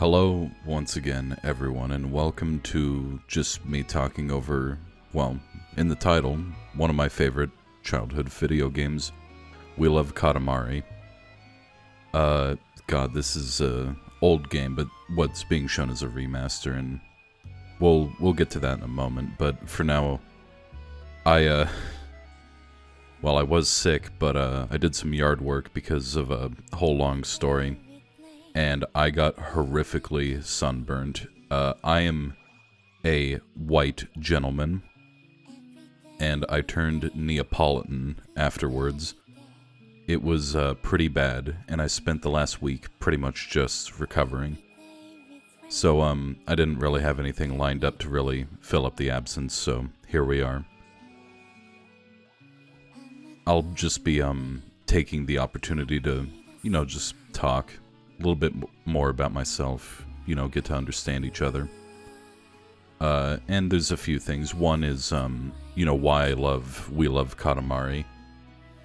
Hello once again, everyone, and welcome to just me talking over, well, in the title, one of my favorite childhood video games, We Love Katamari. God, this is a old game, but what's being shown is a remaster, and we'll get to that in a moment, but for now, I was sick, but I did some yard work because of a whole long story, and I got horrifically sunburnt. I am a white gentleman, and I turned Neapolitan afterwards. It was pretty bad, and I spent the last week pretty much just recovering. So I didn't really have anything lined up to really fill up the absence, so here we are. I'll just be taking the opportunity to, just talk a little bit more about myself, get to understand each other. And there's a few things. One is, why We Love Katamari,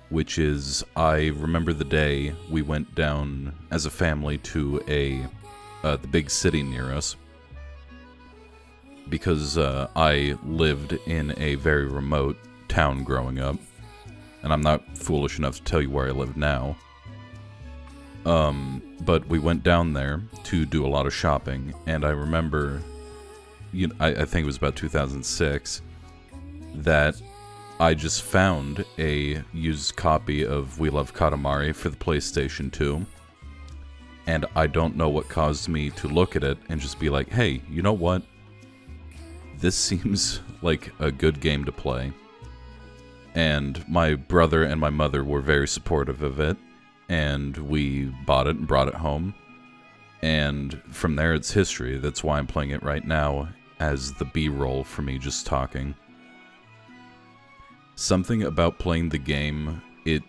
which is, I remember the day we went down as a family to the big city near us, because I lived in a very remote town growing up, and I'm not foolish enough to tell you where I live now. But we went down there to do a lot of shopping, and I remember, I think it was about 2006, that I just found a used copy of We Love Katamari for the PlayStation 2, and I don't know what caused me to look at it and just be like, hey, you know what? This seems like a good game to play. And my brother and my mother were very supportive of it, and we bought it and brought it home. And from there, it's history. That's why I'm playing it right now as the B-roll for me just talking. Something about playing the game, it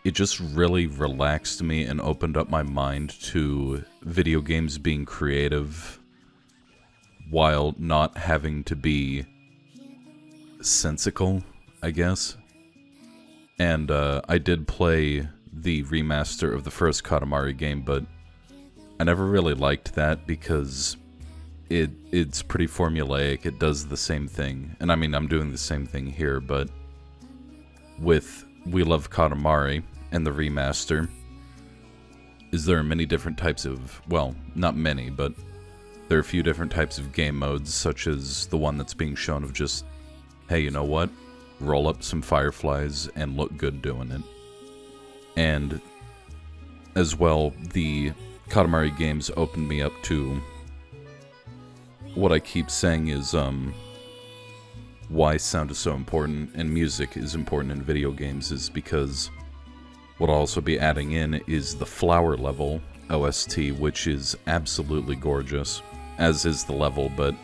just really relaxed me and opened up my mind to video games being creative while not having to be sensical, I guess. And I did play the remaster of the first Katamari game, but I never really liked that because it's pretty formulaic. It does the same thing. And I mean, I'm doing the same thing here, but with We Love Katamari and the remaster, there are many different types of, well, not many, but there are a few different types of game modes, such as the one that's being shown of just, hey, you know what? Roll up some fireflies and look good doing it. And as well, the Katamari games opened me up to what I keep saying is why sound is so important and music is important in video games, is because what I'll also be adding in is the flower level OST, which is absolutely gorgeous, as is the level, but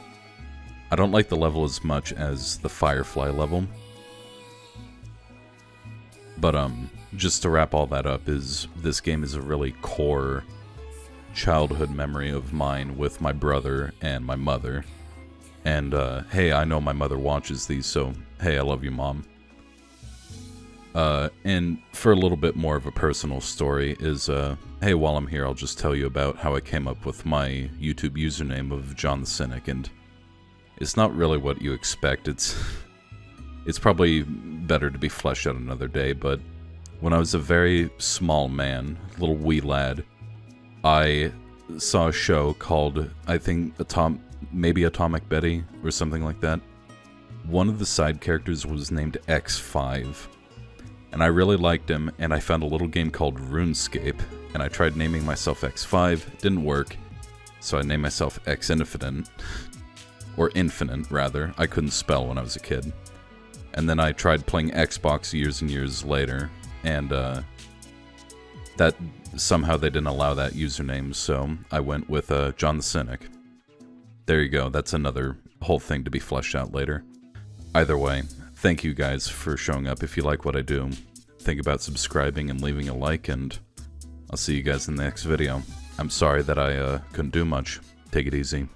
I don't like the level as much as the Firefly level. But just to wrap all that up, this game is a really core childhood memory of mine with my brother and my mother. And hey, I know my mother watches these, so hey, I love you, Mom. And for a little bit more of a personal story is, hey, while I'm here, I'll just tell you about how I came up with my YouTube username of John the Cynic, and it's not really what you expect. It's probably better to be fleshed out another day, but when I was a very small man, little wee lad, I saw a show called, I think, maybe Atomic Betty, or something like that. One of the side characters was named X5, and I really liked him, and I found a little game called RuneScape, and I tried naming myself X5, it didn't work, so I named myself X Infinite, or Infinite, rather. I couldn't spell when I was a kid. And then I tried playing Xbox years and years later, and that somehow they didn't allow that username, so I went with John the Cynic. There you go, that's another whole thing to be fleshed out later. Either way, thank you guys for showing up. If you like what I do, think about subscribing and leaving a like, and I'll see you guys in the next video. I'm sorry that I couldn't do much. Take it easy.